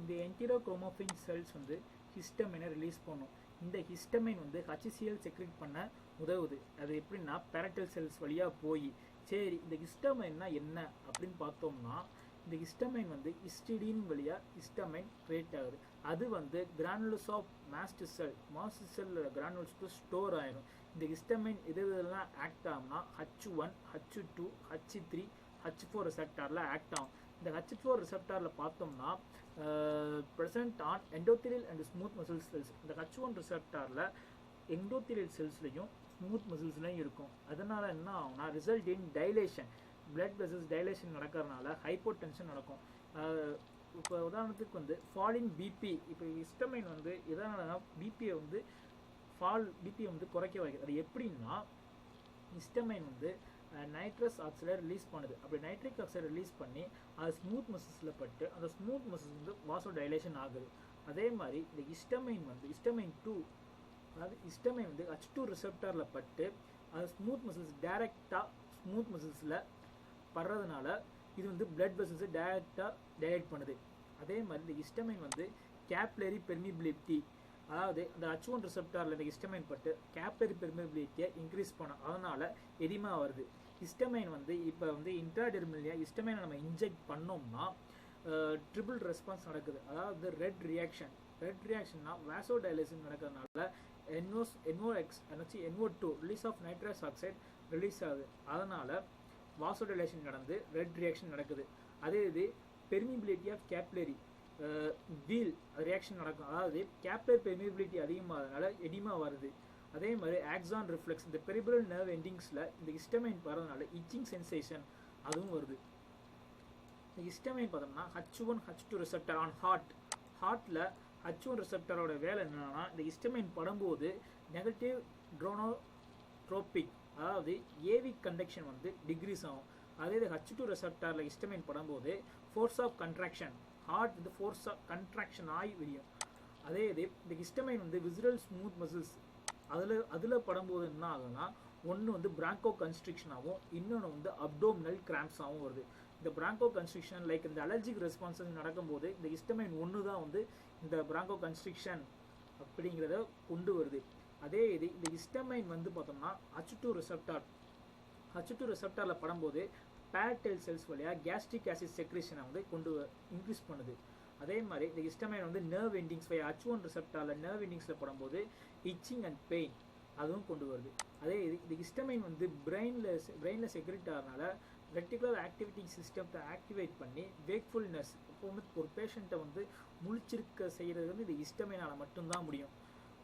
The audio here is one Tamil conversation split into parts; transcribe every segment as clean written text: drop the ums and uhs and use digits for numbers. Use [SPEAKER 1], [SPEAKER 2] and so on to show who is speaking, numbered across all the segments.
[SPEAKER 1] இந்த என்டிரோக்ரோமோஃபின் செல்ஸ் வந்து ஹிஸ்டமைனை ரிலீஸ் பண்ணும். இந்த ஹிஸ்டமைன் வந்து HCl செக்ரேட் பண்ண உதவுது. அது எப்படின்னா பேரட்டல் செல்ஸ் வழியாக போய் சரி இந்த ஹிஸ்டமைன்னா என்ன அப்படின்னு பார்த்தோம்னா இந்த ஹிஸ்டமைன் வந்து ஹிஸ்டிடின் வழியாக ஹிஸ்டமைன் கிரியேட் ஆகுது. அது வந்து granules of mast sell கிரானுல்ஸ்க்கு store ஆயிடும். இந்த ஹிஸ்டமைன் இதெல்லாம் ஆக்ட் ஆகும்னா H1, H2, H3, H4 ரிசெப்டாரில் act ஆகும். இந்த H4 ரிசெப்டாரில் பார்த்தோம்னா present on endothelial and smooth muscle cells. இந்த H1 ரிசெப்டாரில் எண்டோத்தீலியல் செல்ஸ்லையும் ஸ்மூத் மசில்ஸ்லையும் இருக்கும். அதனால என்ன ஆகும்னா result in dilation, blood vessels dilation நடக்கிறதுனால ஹைப்போடென்ஷன் நடக்கும். இப்போ உதாரணத்துக்கு வந்து ஃபாலின் பிபி, இப்போ ஹிஸ்டமைன் வந்து எதனாலனா பிபியை வந்து பிபியை வந்து குறைக்க வைக்குது. அது எப்படின்னா ஹிஸ்டமைன் வந்து நைட்ரஸ் ஆக்சைடை ரிலீஸ் பண்ணுது. அப்படி நைட்ரிக் ஆக்சைடை ரிலீஸ் பண்ணி அது ஸ்மூத் மசில்ஸில் பட்டு அந்த ஸ்மூத் மசில்ஸ் வந்து வாசோ டைலேஷன் ஆகுது. அதே மாதிரி இந்த ஹிஸ்டமைன் வந்து ஹிஸ்டமைன் 2, அதாவது ஹிஸ்டமைன் வந்து H2 ரிசெப்டாரில் பட்டு அது ஸ்மூத் மசில்ஸ் டைரெக்டாக ஸ்மூத் மசில்ஸில் படுறதுனால இது வந்து பிளட் வெசல்ஸை டைரெக்டாக டைலேட் பண்ணுது. அதே மாதிரி இந்த ஹிஸ்டமைன் வந்து கேப்லரி பெர்மிபிலிட்டி, அதாவது அந்த H1 ரிசெப்டாரில் இந்த ஹிஸ்டமைன் பட்டு கேப்லரி பெர்மிபிலிட்டியை இன்க்ரீஸ் பண்ணும். அதனால் எதிமா வருது. ஹிஸ்டமைன் வந்து இப்போ வந்து இன்ட்ராடெர்மலியாக ஹிஸ்டமைனை நம்ம இன்ஜெக்ட் பண்ணோம்னா ட்ரிபிள் ரெஸ்பான்ஸ் நடக்குது. அதாவது ரெட் ரியாக்ஷன்னா வாசோ டைலேஷன் நடக்கிறதுனால NO2 release of nitrous oxide release ஆகுது. அதனால் வாசோ டைலேஷன் நடந்து ரெட் ரியாக்ஷன் நடக்குது. அதே இது permeability of capillary wheal reaction நடக்கும். அதாவது கேப்லரி பெர்மிபிலிட்டி அதிகமாகிறதுனால எடிமா வருது. அதே மாதிரி ஆக்சான் ரிஃப்ளெக்ஸ், இந்த பெரிபரல் நர்வ் எண்டிங்ஸில் இந்த ஹிஸ்டமைன் வரதுனால இச்சிங் சென்சேஷன் அதுவும் வருது. இந்த ஹிஸ்டமைன் பார்த்தோம்னா H1, H2 ரிசெப்டர் ஆன் ஹார்ட்டில் H1 ரிசெப்டரோட வேலை என்னன்னா இந்த ஹிஸ்டமைன் படும்போது நெகட்டிவ் ட்ரோனோட்ரோபிக், அதாவது ஏவிக் கண்டக்ஷன் வந்து டிக்ரீஸ் ஆகும். அதே இது H2 ரிசெப்டாரில் ஹிஸ்டமைன் படும்போது ஃபோர்ஸ் ஆஃப் கன்ட்ராக்ஷன், ஹார்ட் வந்து ஃபோர்ஸ் ஆஃப் கன்ட்ராக்ஷன் ஆகி விரியும். அதே இது இந்த ஹிஸ்டமைன் வந்து விசுரல் ஸ்மூத் மசில்ஸ் அதில் படும்போது என்ன ஆகுதுன்னா ஒன்று வந்து பிராங்கோ கன்ஸ்ட்ரிக்ஷன் ஆகும், இன்னொன்று வந்து அப்டோமினல் கிராம்ப்ஸாகவும் வருது. இந்த பிராங்கோ கன்ஸ்ட்ரிக்ஷன் லைக் இந்த அலர்ஜிக் ரெஸ்பான்சஸ் நடக்கும்போது இந்த ஹிஸ்டமைன் ஒன்று தான் வந்து இந்த பிராங்கோ கன்ஸ்ட்ரிக்ஷன் அப்படிங்கிறத கொண்டு வருது. அதே இது இந்த ஹிஸ்டமைன் வந்து பார்த்தோம்னா H2 ரிசெப்டாரில் படும்போது பேரட்டைல் செல்ஸ் வழியாக கேஸ்ட்ரிக் ஆசிட் செக்ரேஷனை வந்து இன்க்ரீஸ் பண்ணுது. அதே மாதிரி இந்த ஹிஸ்டமைன் வந்து நர்வ் எண்டிங்ஸ் H1 ரிசெப்டாரில் நர்வ் எண்டிங்ஸில் படும்போது இச்சிங் அண்ட் பெயின் அதுவும் கொண்டு வருது. அதே இது இந்த ஹிஸ்டமைன் வந்து பிரெயினில் செக்ரெட் ஆகிறதுனால ரெட்டிகுலர் ஆக்டிவிட்டி சிஸ்டத்தை ஆக்டிவேட் பண்ணி வேக்ஃபுல்னஸ், இப்போ வந்து ஒரு பேஷண்ட்டை வந்து முழிச்சிருக்க செய்கிறது வந்து இந்த ஹிஸ்டமைனால் மட்டும்தான் முடியும்.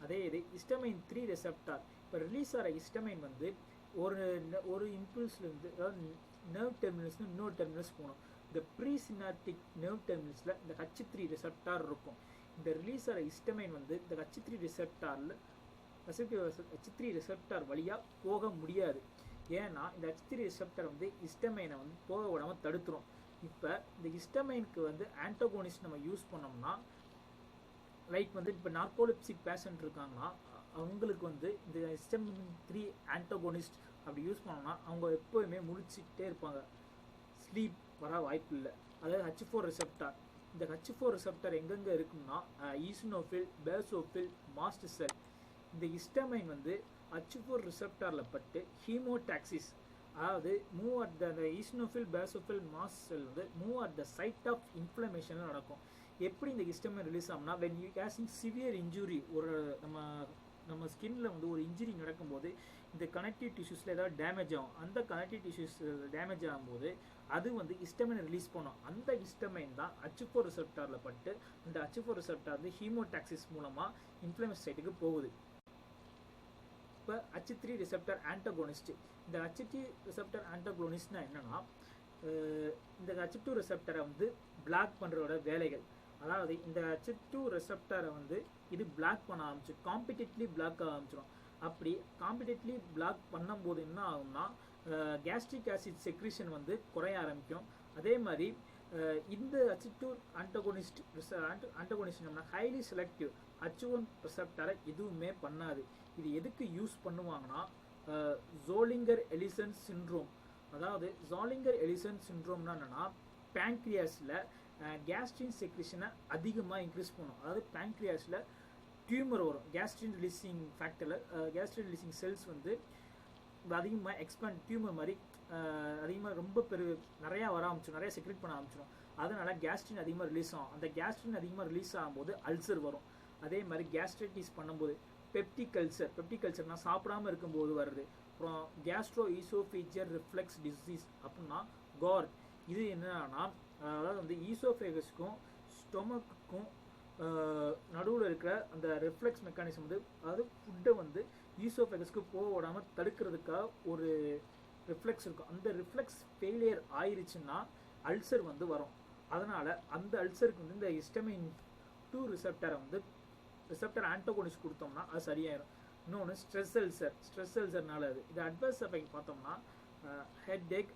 [SPEAKER 1] அதே இது ஹிஸ்டமைன் 3 ரிசெப்டார் இப்போ ரிலீஸ் ஆகிற ஹிஸ்டமைன் வந்து ஒரு இம்பல்ஸ்லேருந்து, அதாவது நர்வ் டெர்மினல்ஸ்னு இன்னொரு டெர்மினல்ஸ் போகணும். இந்த ப்ரீசினாப்டிக் நர்வ் டெர்மினல்ஸில் இந்த H3 ரிசெப்டார் இருக்கும். இந்த ரிலீஸ் ஆகிற ஹிஸ்டமைன் வந்து இந்த H3 ரிசெப்டார் வழியாக போக முடியாது. ஏன்னா இந்த H3 ரிசெப்டார் வந்து ஹிஸ்டமைனை வந்து போக விடாமல் தடுத்துரும். இப்போ இந்த ஹிஸ்டமைனுக்கு வந்து ஆன்டோகோனிஸ்ட் நம்ம யூஸ் பண்ணோம்னா லைக் வந்து இப்போ நார்கோலிப்சிக் பேஷண்ட் இருக்காங்கன்னா அவங்களுக்கு வந்து இந்த ஹிஸ்டமைன் 3 ஆன்டோகோனிஸ்ட் அப்படி யூஸ் பண்ணோம்னா அவங்க எப்போதுமே முழிச்சிக்கிட்டே இருப்பாங்க, ஸ்லீப் வர வாய்ப்பு இல்லை. அதாவது H4 ரிசெப்டார், இந்த H4 ரிசெப்டார் எங்கெங்கே இருக்குன்னா ஈசினோஃபில், பேசோஃபில், மாஸ்ட் செல். இந்த ஹிஸ்டமைன் வந்து H4 ரிசெப்டாரில் பட்டு ஹீமோடாக்சிஸ், அதாவது move at the eosinophil, basophil, mast cell வந்து move at the side of inflammation நடக்கும். எப்படி இந்த ஹிஸ்டமைன் ரிலீஸ் ஆகும்னா when you causing severe injury, ஒரு நம்ம ஸ்கின்ல வந்து ஒரு இன்ஜுரி நடக்கும்போது இந்த கனெக்டிவ் டிஷ்யூஸில் ஏதாவது டேமேஜ் ஆகும். அந்த கனெக்டிவ் டிஷ்யூஸ் டேமேஜ் ஆகும்போது அது வந்து ஹிஸ்டமைனை ரிலீஸ் பண்ணும். அந்த ஹிஸ்டமைன் தான் H4 ரிசெப்டாரில் பட்டு அந்த H4 ரிசெப்டார் வந்து ஹீமோடாக்சிஸ் மூலமாக இன்ஃப்ளமேஷன் சைட்டுக்கு போகுது. இப்போ H3 ரிசெப்டார் ஆன்டகோனிஸ்ட், இந்த H3 ரிசெப்டார் ஆன்டகோனிஸ்ட்னா என்னன்னா இந்த H2 ரிசெப்டரை வந்து பிளாக் பண்ணுறதோட வேலைகள். அதாவது இந்த H2 ரிசெப்டரை வந்து இது பிளாக் பண்ண ஆரம்பிச்சு காம்படிட்லி பிளாக் ஆரம்பிச்சிடும். அப்படி காம்படிட்லி பிளாக் பண்ணும்போது என்ன ஆகும்னா கேஸ்ட்ரிக் ஆசிட் செக்ரீஷன் வந்து குறைய ஆரம்பிக்கும். அதே மாதிரி இந்த H2 antagonist highly selective H1 ரிசெப்டரை எதுவுமே பண்ணாது. இது எதுக்கு யூஸ் பண்ணுவாங்கன்னா ஜோலிங்கர் எலிசன் சிண்ட்ரோம், அதாவது ஜாலிங்கர் எலிசன் சிண்ட்ரோம்னா என்னன்னா பேங்க்ரியாஸில் கேஸ்ட்ரின் செக்ரிஷனை அதிகமாக இன்க்ரீஸ் பண்ணும். அதாவது பேங்க்ரியாஸில் டியூமர் வரும். Gastrin releasing ஃபேக்டரில் gastrin releasing cells வந்து அதிகமாக எக்ஸ்பேண்ட் டியூமர் மாதிரி அதிகமாக ரொம்ப நிறையா வர ஆரம்பிச்சிடும், நிறையா செக்ரெட் பண்ண ஆரம்பிச்சிடும். அதனால கேஸ்ட்ரின் அதிகமாக ரிலீஸ் ஆகும். அந்த கேஸ்ட்ரின் அதிகமாக ரிலீஸ் ஆகும்போது அல்சர் வரும். அதே மாதிரி கேஸ்ட்ரைட்டிஸ் பண்ணும்போது பெப்டிக் அல்சர்னா சாப்பிடாமல் இருக்கும்போது வருது. அப்புறம் கேஸ்ட்ரோ ஈசோஃபேஜியல் ரிஃப்ளெக்ஸ் டிசீஸ் அப்படின்னா கார். இது என்னன்னா அதாவது வந்து ஈசோஃபேகஸ்க்கும் ஸ்டொமக்குக்கும் நடுவில் இருக்கிற அந்த ரிஃப்ளெக்ஸ் மெக்கானிசம் வந்து, அதாவது ஃபுட்டை வந்து ஈசோஃபேகஸ்க்கு போக விடாமல் தடுக்கிறதுக்காக ஒரு ரிஃப்ளெக்ஸ் இருக்கும். அந்த ரிஃப்ளெக்ஸ் ஃபெயிலியர் ஆயிருச்சுன்னா அல்சர் வந்து வரும். அதனால் அந்த அல்சருக்கு வந்து இந்த ஹிஸ்டமின் 2 ரிசெப்டர் ஆன்டோகோனிஸ்ட் கொடுத்தோம்னா அது சரியாயிடும். இன்னொன்று ஸ்ட்ரெஸ் அல்சர்னால இது அட்வர்ஸ் எஃபெக்ட் பார்த்தோம்னா ஹெட் ஏக்,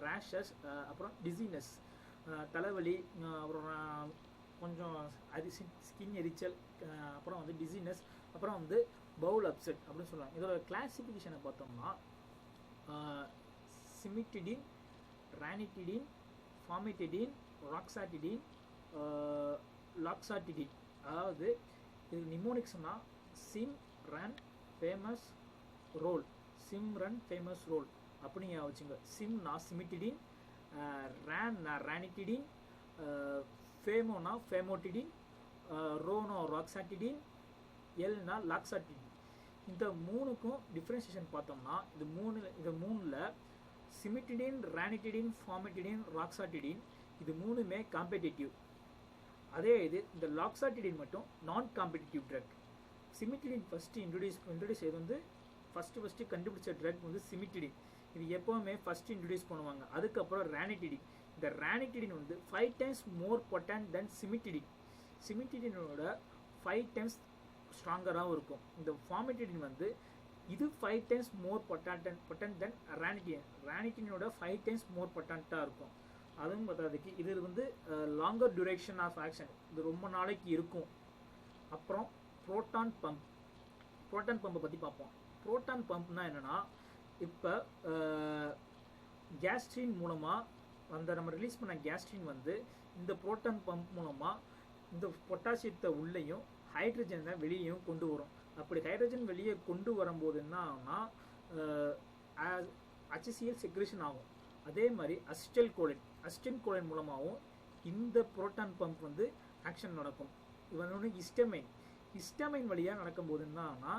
[SPEAKER 1] ரேஷஸ், அப்புறம் டிசீனஸ், தலைவலி, அப்புறம் கொஞ்சம் ஸ்கின் எரிச்சல், அப்புறம் வந்து டிசீனஸ், அப்புறம் வந்து பவுல் அப்செட் அப்படின்னு சொல்லுவாங்க. இதோட கிளாசிஃபிகேஷனை பார்த்தோம்னா சிமிட்டிடின், ரானிட்டிடின், ஃபார்மிட்டிடின், ராக்சாட்டிடின், லாக்சாட்டிடின். அதாவது இது நிமோனிக்ஸ்னா சிம் ரன் ஃபேமஸ் ரோல் அப்படிங்க வச்சுங்க. சிம்னா சிமிட்டிடின், ரானிட்டிடின், ஃபேமோனா ஃபேமோட்டிடின், ரோனா ராக்சாட்டிடின், எல்னா லாக்சாட்டிடின். இந்த மூணுக்கும் டிஃப்ரென்சியேஷன் பார்த்தோம்னா இது மூணில் சிமிட்டிடின், ரானிட்டிடின், ஃபார்மிட்டிடின், ராக்சாட்டிடின் இது மூணுமே காம்படிட்டிவ். அதே இந்த லாக்சாட்டிடின் மட்டும் நான் காம்படிட்டிவ் ட்ரக். சிமிட்டிடின் ஃபஸ்ட்டு இன்ட்ரடியூஸ் இது வந்து ஃபஸ்ட்டு கண்டுபிடிச்ச ட்ரக் வந்து சிமிட்டிடின். இது எப்போவுமே ஃபஸ்ட்டு இன்ட்ரடியூஸ் பண்ணுவாங்க. அதுக்கப்புறம் ரானிட்டிடின். இந்த ரானிட்டிடின் வந்து 5 times மோர் பொட்டன்ட் தென் சிமிட்டிடின். சிமிட்டிடினோட 5 times ஸ்ட்ராங்கராகவும் இருக்கும். இந்த ஃபார்மிட்டிடின் வந்து இது 5 times மோர் பொட்டன்ட் தென் ரானிட்டினோட 5 times மோர் பொட்டன்ட்டாக இருக்கும். அதுவும் பார்த்தாதுக்கு இது வந்து லாங்கர் டியூரேஷன் ஆஃப் ஆக்ஷன், இது ரொம்ப நாளைக்கு இருக்கும். அப்புறம் புரோட்டான் பம்பை பற்றி பார்ப்போம். புரோட்டான் பம்ப்னா என்னென்னா, இப்போ கேஸ்ட்ரின் மூலமாக நம்ம ரிலீஸ் பண்ண கேஸ்ட்ரின் வந்து இந்த புரோட்டான் பம்ப் மூலமாக இந்த பொட்டாசியத்தை உள்ளேயும் ஹைட்ரஜனை வெளியேயும் கொண்டு வரும். அப்படி ஹைட்ரஜன் வெளியே கொண்டு வரும்போது என்ன ஆகும்னா HCl செக்ரேஷன் ஆகும். அதே மாதிரி அசிட்டைல் கோலின் மூலமாகவும் இந்த புரோட்டான் பம்ப் வந்து ஆக்ஷன் நடக்கும். இவனோட ஹிஸ்டமைன் வழியாக நடக்கும்போது என்னன்னா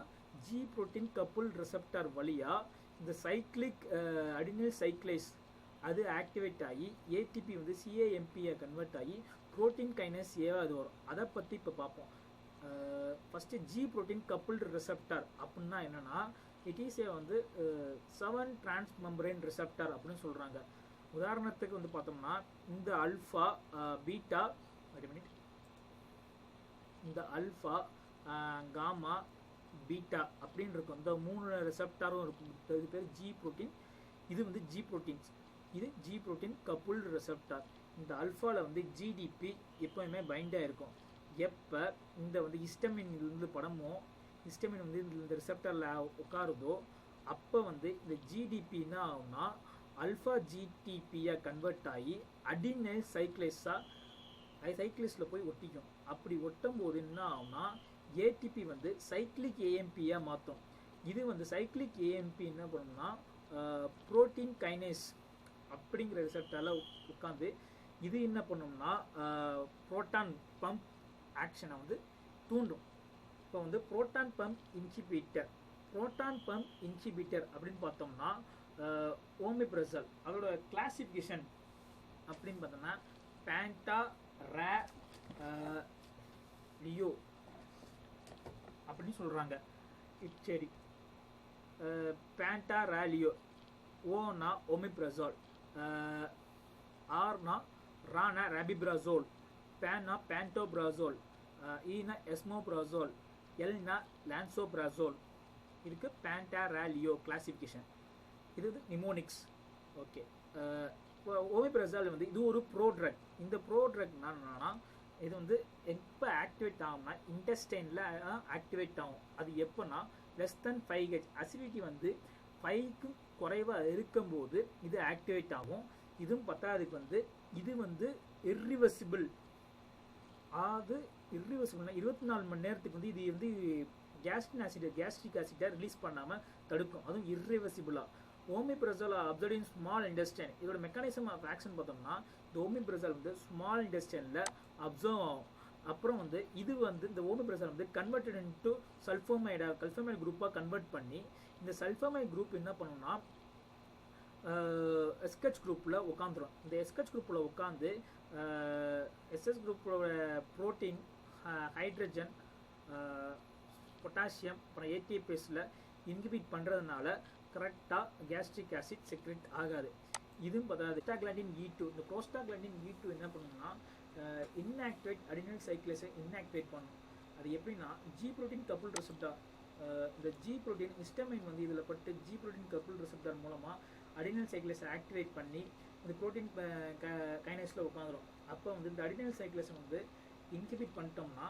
[SPEAKER 1] ஜி புரோட்டீன் கப்புள் ரிசெப்டார் வழியாக இந்த சைக்ளிக் அடினில் சைக்ளேஸ் அது ஆக்டிவேட் ஆகி ஏடிபி வந்து சிஏஎம்பியை கன்வெர்ட் ஆகி புரோட்டீன் கைனஸ் ஏவா அது வரும். அதை பற்றி இப்போ பார்ப்போம். First G protein coupled receptor அப்படின்னா என்னென்னா, இட் இஸ் ஏ வந்து 7 டிரான்ஸ்மெம்பரேன் ரிசெப்டார் அப்படின்னு சொல்கிறாங்க. உதாரணத்துக்கு வந்து பார்த்தோம்னா இந்த அல்ஃபா பீட்டா இந்த அல்ஃபா காமா பீட்டா அப்படின்னு இருக்கும். இந்த 3 ரிசெப்டாரும் இருக்கும். இது பேர் ஜி புரோட்டீன். இது வந்து ஜி புரோட்டீன்ஸ். இது ஜி புரோட்டீன் கப்புள்டு ரிசெப்டார். இந்த அல்ஃபாவில் வந்து ஜிடிபி எப்போயுமே பைண்டாக இருக்கும். எப்போ இந்த வந்து ஹிஸ்டமின்லேருந்து ஹிஸ்டமின் வந்து இந்த ரிசெப்டரில் உட்காருதோ அப்போ வந்து இந்த ஜிடிபி என்ன ஆகும்னா அல்ஃபா ஜிடிபியாக கன்வெர்ட் ஆகி அடினைல் சைக்ளிஸில் போய் ஒட்டிக்கும். அப்படி ஒட்டும் போது என்ன ஆகும்னா ஏடிபி வந்து சைக்ளிக் ஏஎம்பியாக மாற்றும். இது வந்து சைக்ளிக் ஏஎம்பி என்ன பண்ணணும்னா புரோட்டீன் கைனேஸ் அப்படிங்கிற ரிசெப்டரில் உட்காந்து இது என்ன பண்ணோம்னா புரோட்டான் பம்ப் ஆக்ஷனை வந்து தூண்டும். இப்போ வந்து புரோட்டான் பம்ப் இன்ஹிபிட்டர் அப்படின்னு பார்த்தோம்னா ஓமிப்ரசல். அதோட கிளாசிஃபிகேஷன் அப்படின்னு பார்த்தோம்னா பேண்டா ரே லியோ அப்படின்னு சொல்கிறாங்க. சரி, பேண்டா ரேலியோ, ஓனா ஓமிப்ரசோல், ஆர்னா ரானா ராபிப்ராசோல், பேனா பேண்டோப்ராசோல், ஈனா எஸ்மோப்ராசோல், எல்னா லான்சோப்ராசோல். இதுக்கு பேண்டாராலியோ கிளாசிஃபிகேஷன். இது நிமோனிக்ஸ். ஓகே, ஓமிப்ரசோல் வந்து இது ஒரு ப்ரோட்ரக். இந்த ப்ரோட்ரக்னா என்னன்னா, இது வந்து எப்போ ஆக்டிவேட் ஆகும்னா இன்டெஸ்டைனில் ஆக்டிவேட் ஆகும். அது எப்போனா லெஸ் தென் 5H அசிடிட்டி வந்து 5க்கு குறைவாக இருக்கும்போது இது ஆக்டிவேட் ஆகும். இதுவும் பத்தாவதுக்கு வந்து இது வந்து இர்ரிவர்சிபிள். அது இர்ரிவர்சிபிள்னா 24 மணி நேரத்துக்கு வந்து இது வந்து கேஸ்ட்ரிக் ஆசிட்டை ரிலீஸ் பண்ணாமல் தடுக்கும். அதுவும் இர்ரிவர்சிபிளாக. ஓமிப்ரசோல் அப்சர்வ் இன் ஸ்மால் இன்டெஸ்டைன். இதோட மெக்கானிசம் ஆஃப் ஆக்ஷன் பார்த்தோம்னா இந்த ஓமிப்ரசோல் வந்து ஸ்மால் இன்டெஸ்டைனில் அப்சர்வ் ஆகும். அப்புறம் வந்து இது வந்து இந்த ஓமிப்ரசோல் வந்து கன்வெர்டட் இன்டு சல்ஃபோமைடு குரூப்பாக கன்வெர்ட் பண்ணி இந்த சல்ஃபோமைடு குரூப் என்ன பண்ணுன்னா எஸ்ஹெச் குரூப்பில் உட்காந்துரும். இந்த எஸ்ஹெச் குரூப்பில் உட்காந்து எஸ்எஸ் குரூப்போட புரோட்டீன், ஹைட்ரஜன், பொட்டாசியம் அப்புறம் ஏடிபிஎஸில் இன்ஹிபிட் பண்ணுறதுனால கரெக்டாக கேஸ்ட்ரிக் ஆசிட் செக்ரெட் ஆகாது. இதுவும் பார்த்தாது. Prostaglandin E2. இந்த ப்ரோஸ்டாக்லாண்டின் E2 என்ன பண்ணுன்னா இன்ஆக்டிவேட் அடினல் சைக்ளேஸை இன்ஆக்டிவேட் பண்ணும். அது எப்படின்னா ஜி புரோட்டீன் கப்புள் ரிசெப்டார், இந்த ஜி புரோட்டீன் ஹிஸ்டமைன் வந்து இதில் பட்டு ஜி புரோட்டீன் கப்புள் ரிசெப்டார் மூலமாக அடினல் சைக்ளேஸை ஆக்டிவேட் பண்ணி இந்த புரோட்டீன் கைனஸில் உட்காந்துரும். அப்போ வந்து இந்த அடினல் சைக்ளேஸை வந்து இன்ஹிபிட் பண்ணிட்டோம்னா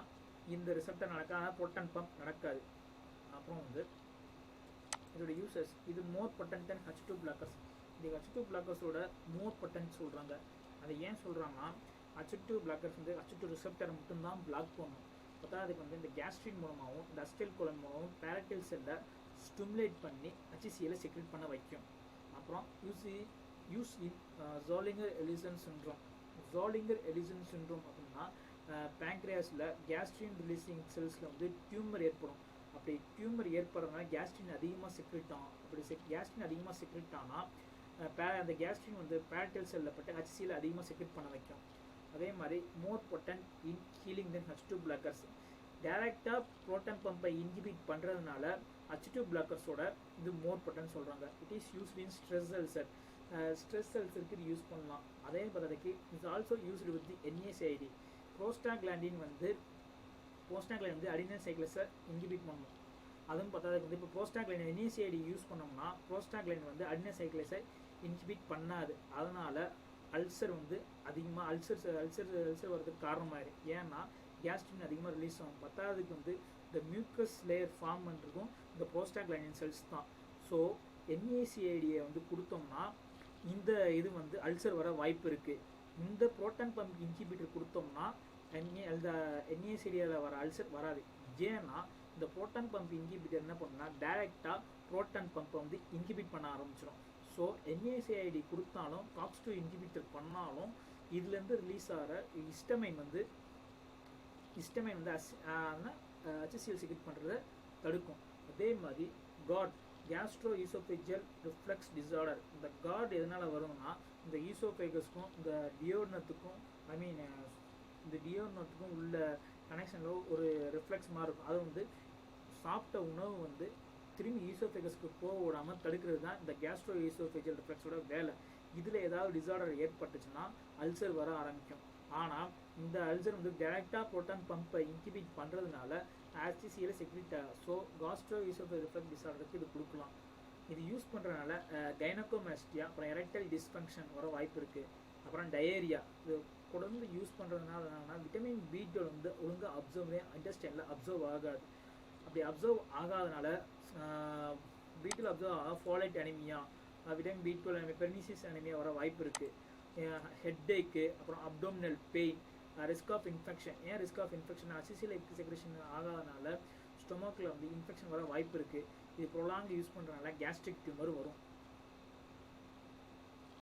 [SPEAKER 1] இந்த ரிசெப்டர் நடக்காத புரோட்டான் பம்ப் நடக்காது. அப்புறம் வந்து இதோட யூசஸ், இது மோர் பொட்டன்ட் தென் H2 பிளாக்கர்ஸ். இந்த H2 பிளாக்கர்ஸோட மோர் பொட்டன்ட் சொல்கிறாங்க. அதை ஏன் சொல்கிறாங்கன்னா H2 பிளாக்கர்ஸ் வந்து H2 ரிசெப்டரை மட்டும்தான் பிளாக் பண்ணும். பார்த்தா அதுக்கு வந்து இந்த கேஸ்ட்ரின் மூலமாகவும் இந்த அஸ்டைல் கோலன் மூலமாகவும் பேரடைல் செல்லை ஸ்டிமுலேட் பண்ணி HCl செக்ரெட் பண்ண வைக்கும். அப்புறம் use in Zollinger Ellison syndrome. Zollinger Ellison syndrome அப்படின்னா பேங்க்ரியாஸில் கேஸ்ட்ரின் ரிலீசிங் செல்ஸில் வந்து டியூமர் ஏற்படும். அப்படி டியூமர் ஏற்படுறதுனால கேஸ்ட்ரின் அதிகமாக செக்ரெட் ஆகும். அப்படி கேஸ்ட்ரின் அதிகமாக செக்ரெட் ஆனால் அந்த கேஸ்ட்ரின் வந்து பேரடைல் செல்லில் பட்டு HCl அதிகமாக செக்ரெட் பண்ண வைக்கும். அதே மாதிரி more potent in healing than H2 blockers. டைரெக்டாக புரோட்டான் பம்பை இன்ஹிபிட் பண்ணுறதுனால H2 பிளாக்கர்ஸோட இது மோர் பொட்டன்ட் சொல்கிறாங்க. It is used in stress ulcer. Stress அல்சருக்கு இது யூஸ் பண்ணலாம். அதே பார்த்ததுக்கு it's also used with the NSAID. Prostaglandin வந்து அடினல் சைக்ளஸை இன்ஹிபிட் பண்ணணும். அதுவும் பார்த்ததுக்கு வந்து இப்போ ப்ரோஸ்டாக்லாண்டின் NSAID யூஸ் பண்ணோம்னா ப்ரோஸ்டாக்லாண்டின் வந்து அடினல் சைக்ளஸை இன்ஹிபிட் பண்ணாது. அதனால் அல்சர் வந்து அதிகமாக அல்சர் வரதுக்கு காரணமாயிடும். ஏன்னா கேஸ்ட்ரின் அதிகமாக ரிலீஸ் ஆகும். பத்தாவதுக்கு வந்து இந்த மியூக்கஸ் லேயர் ஃபார்ம் பண்ணுறதுக்கும் இந்த ப்ரோஸ்டாக்லாண்டின் செல்ஸ் தான். ஸோ NSAIDயை வந்து கொடுத்தோம்னா இந்த இது வந்து அல்சர் வர வாய்ப்பு இருக்குது. இந்த புரோட்டான் பம்ப் இன்ஹிபிட்டர் கொடுத்தோம்னா அந்த NSAIDயில் வர அல்சர் வராது. ஏன்னா இந்த புரோட்டான் பம்ப் இன்ஹிபிட்டர் என்ன பண்ணுன்னா டைரெக்டாக புரோட்டான் பம்பை வந்து இன்ஹிபிட் பண்ண ஆரம்பிச்சிடும். ஸோ NSAID கொடுத்தாலும் COX-2 இன்ஹிபிட்டர் பண்ணாலும் இதுலேருந்து ரிலீஸ் ஆகிற ஹிஸ்டமைன் வந்து HCl செக்ரெட் பண்ணுறதை தடுக்கும். அதே மாதிரி கேஸ்ட்ரோ ஈசோஃபேஜியல் ரிஃப்ளக்ஸ் டிஸார்டர். இந்த காட் எதனால் வரும்னா இந்த ஈசோஃபேகஸ்க்கும் இந்த டியோர்னத்துக்கும் இந்த டியோர்னத்துக்கும் உள்ள கனெக்ஷனில் ஒரு ரிஃப்ளெக்ஸ் மாதிரி இருக்கும். அது வந்து சாப்பிட்ட உணவு வந்து திரும்பி ஈசோஃபேகஸ்க்கு போக விடாமல் தடுக்கிறது தான் இந்த கேஸ்ட்ரோ ஈசோஃபேஜியல் ரிஃப்ளெக்ஸோட வேலை. இதில் ஏதாவது டிஸார்டர் ஏற்பட்டுச்சுன்னா அல்சர் வர ஆரம்பிக்கும். ஆனால் இந்த அல்சர் வந்து டைரெக்டாக புரோட்டான் பம்பை இன்ஹிபிட் பண்ணுறதுனால HCl செக்ரெட் ஆகும். ஸோ கேஸ்ட்ரோ ஈசோஃபேஜியல் ரிஃப்ளெக்ஸ் டிஸார்டருக்கு இது கொடுக்கலாம். இது யூஸ் பண்ணுறதுனால கைனகோமாஸ்டியா அப்புறம் எரெக்டைல் டிஸ்ஃபங்க்ஷன் வர வாய்ப்பு இருக்குது. அப்புறம் டயேரியா. இது தொடர்ந்து யூஸ் பண்ணுறதுனால என்னன்னா விட்டமின் B12 வந்து ஒழுங்காக இன்டெஸ்டைனில் அப்சர்வ் ஆகாது. அப்படி அப்சர்வ் ஆகாதனால B12 அப்சர்வ் ஆக folate anaemia, vitamin B12 anaemia, pernicious anaemia வர வாய்ப்பு இருக்குது. ஹெட்டேக்கு, அப்புறம் abdominal pain, risk of infection. ஏன் risk of infection HCl secretion ஆகாதனால ஸ்டொமக்கில் வந்து இன்ஃபெக்ஷன் வர வாய்ப்பு இருக்குது. இது ப்ரொலாங் யூஸ் பண்ணுறதுனால கேஸ்ட்ரிக் டியூமர் வரும்.